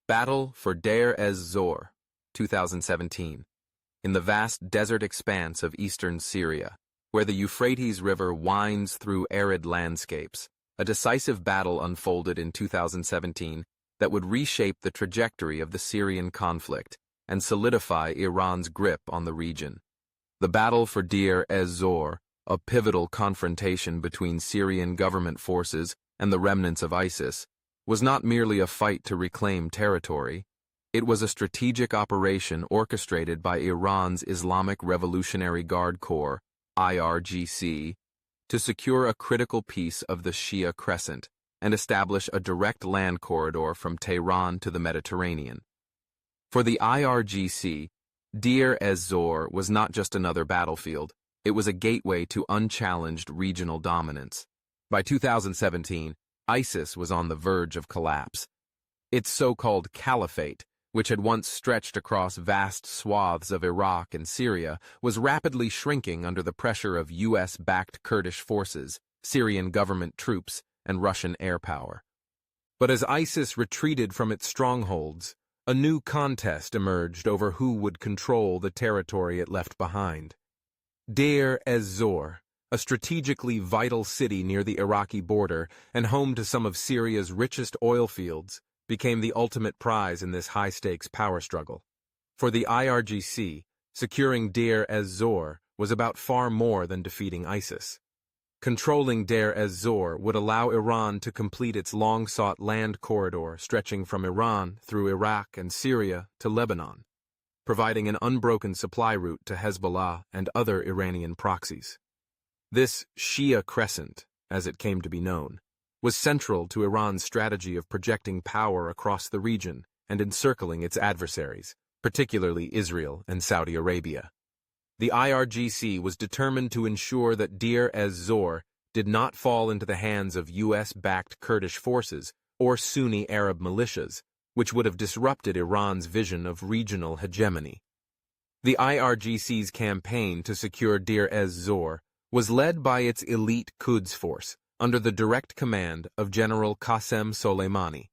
Battle for Deir ez-Zor, 2017. In the vast desert expanse of eastern Syria, where the Euphrates River winds through arid landscapes, a decisive battle unfolded in 2017 that would reshape the trajectory of the Syrian conflict and solidify Iran's grip on the region. The battle for Deir ez-Zor, a pivotal confrontation between Syrian government forces and the remnants of ISIS, was not merely a fight to reclaim territory. It was a strategic operation orchestrated by Iran's Islamic Revolutionary Guard Corps, IRGC, to secure a critical piece of the Shia Crescent and establish a direct land corridor from Tehran to the Mediterranean. For the IRGC, Deir ez-Zor was not just another battlefield, it was a gateway to unchallenged regional dominance. By 2017, ISIS was on the verge of collapse. Its so-called caliphate, which had once stretched across vast swaths of Iraq and Syria, was rapidly shrinking under the pressure of US-backed Kurdish forces, Syrian government troops, and Russian air power. But as ISIS retreated from its strongholds, a new contest emerged over who would control the territory it left behind. Deir ez-Zor, a strategically vital city near the Iraqi border and home to some of Syria's richest oil fields, became the ultimate prize in this high-stakes power struggle. For the IRGC, securing Deir ez-Zor was about far more than defeating ISIS. Controlling Deir ez-Zor would allow Iran to complete its long-sought land corridor stretching from Iran through Iraq and Syria to Lebanon, providing an unbroken supply route to Hezbollah and other Iranian proxies. This Shia Crescent, as it came to be known, was central to Iran's strategy of projecting power across the region and encircling its adversaries, particularly Israel and Saudi Arabia. The IRGC was determined to ensure that Deir ez-Zor did not fall into the hands of US-backed Kurdish forces or Sunni Arab militias, which would have disrupted Iran's vision of regional hegemony. The IRGC's campaign to secure Deir ez-Zor was led by its elite Quds force under the direct command of General Qasem Soleimani.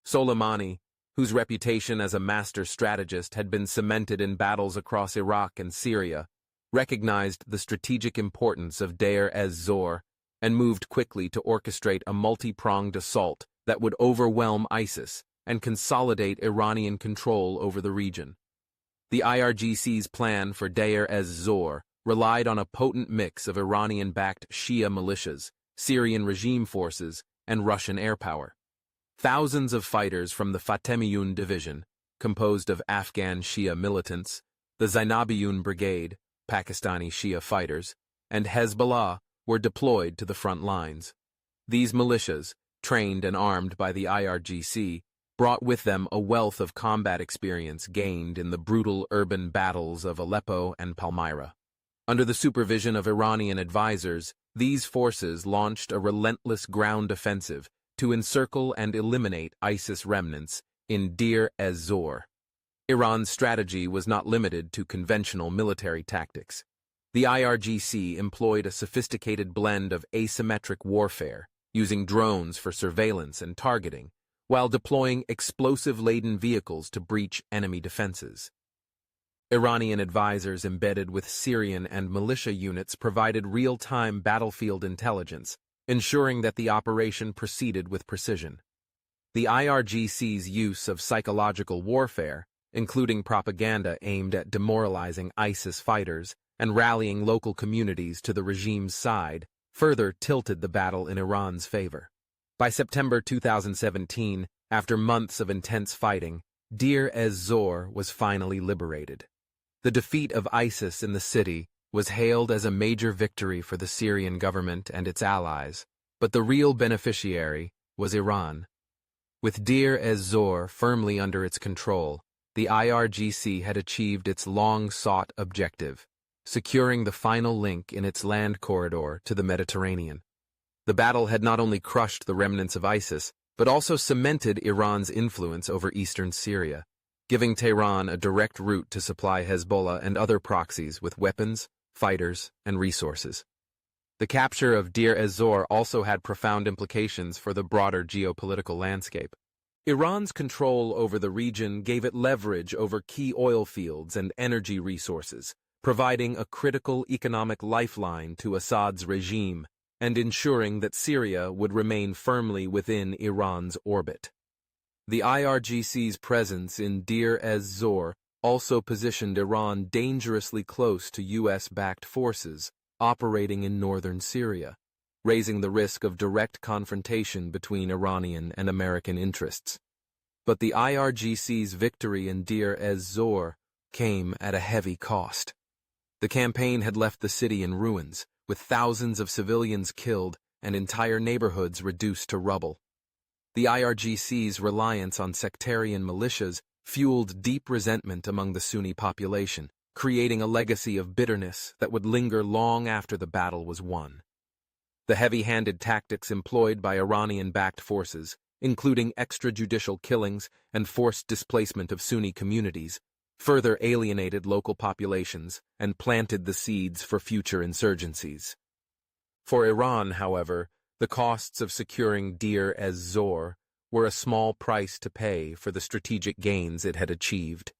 Soleimani, whose reputation as a master strategist had been cemented in battles across Iraq and Syria, recognized the strategic importance of Deir ez-Zor and moved quickly to orchestrate a multi-pronged assault that would overwhelm ISIS and consolidate Iranian control over the region. The IRGC's plan for Deir ez-Zor relied on a potent mix of Iranian-backed Shia militias, Syrian regime forces, and Russian air power. Thousands of fighters from the Fatemiyun division, composed of Afghan Shia militants, the Zainabiyun Brigade, Pakistani Shia fighters, and Hezbollah were deployed to the front lines. These militias, trained and armed by the IRGC, brought with them a wealth of combat experience gained in the brutal urban battles of Aleppo and Palmyra. Under the supervision of Iranian advisors, these forces launched a relentless ground offensive to encircle and eliminate ISIS remnants in Deir ez-Zor. Iran's strategy was not limited to conventional military tactics. The IRGC employed a sophisticated blend of asymmetric warfare, using drones for surveillance and targeting, while deploying explosive-laden vehicles to breach enemy defenses. Iranian advisors embedded with Syrian and militia units provided real-time battlefield intelligence, ensuring that the operation proceeded with precision. The IRGC's use of psychological warfare, including propaganda aimed at demoralizing ISIS fighters and rallying local communities to the regime's side, further tilted the battle in Iran's favor. By September 2017, after months of intense fighting, Deir ez-Zor was finally liberated. The defeat of ISIS in the city was hailed as a major victory for the Syrian government and its allies, but the real beneficiary was Iran. With Deir ez-Zor firmly under its control, the IRGC had achieved its long-sought objective, securing the final link in its land corridor to the Mediterranean. The battle had not only crushed the remnants of ISIS, but also cemented Iran's influence over eastern Syria, giving Tehran a direct route to supply Hezbollah and other proxies with weapons, fighters, and resources. The capture of Deir ez-Zor also had profound implications for the broader geopolitical landscape. Iran's control over the region gave it leverage over key oil fields and energy resources, providing a critical economic lifeline to Assad's regime and ensuring that Syria would remain firmly within Iran's orbit. The IRGC's presence in Deir ez-Zor also positioned Iran dangerously close to U.S.-backed forces operating in northern Syria, raising the risk of direct confrontation between Iranian and American interests. But the IRGC's victory in Deir ez-Zor came at a heavy cost. The campaign had left the city in ruins, with thousands of civilians killed and entire neighborhoods reduced to rubble. The IRGC's reliance on sectarian militias fueled deep resentment among the Sunni population, creating a legacy of bitterness that would linger long after the battle was won. The heavy-handed tactics employed by Iranian-backed forces, including extrajudicial killings and forced displacement of Sunni communities, further alienated local populations and planted the seeds for future insurgencies. For Iran, however, the costs of securing Deir ez-Zor were a small price to pay for the strategic gains it had achieved.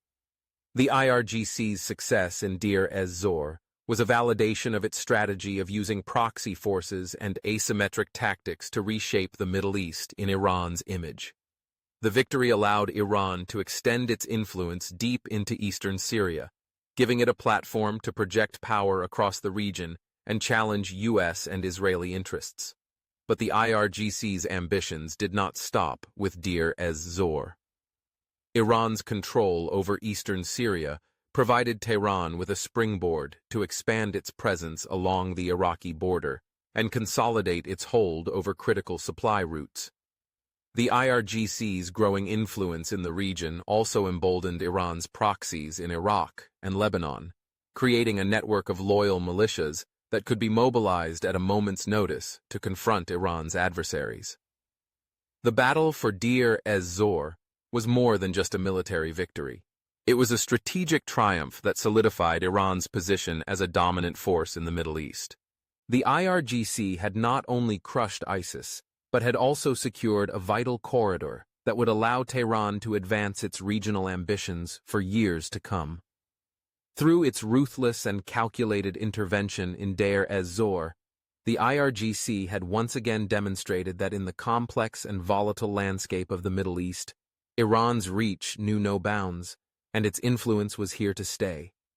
The IRGC's success in Deir ez-Zor was a validation of its strategy of using proxy forces and asymmetric tactics to reshape the Middle East in Iran's image. The victory allowed Iran to extend its influence deep into eastern Syria, giving it a platform to project power across the region and challenge U.S. and Israeli interests. But the IRGC's ambitions did not stop with Deir ez-Zor. Iran's control over eastern Syria provided Tehran with a springboard to expand its presence along the Iraqi border and consolidate its hold over critical supply routes. The IRGC's growing influence in the region also emboldened Iran's proxies in Iraq and Lebanon, creating a network of loyal militias that could be mobilized at a moment's notice to confront Iran's adversaries. The battle for Deir ez-Zor was more than just a military victory. It was a strategic triumph that solidified Iran's position as a dominant force in the Middle East. The IRGC had not only crushed ISIS, but had also secured a vital corridor that would allow Tehran to advance its regional ambitions for years to come. Through its ruthless and calculated intervention in Deir ez-Zor, the IRGC had once again demonstrated that in the complex and volatile landscape of the Middle East, Iran's reach knew no bounds, and its influence was here to stay.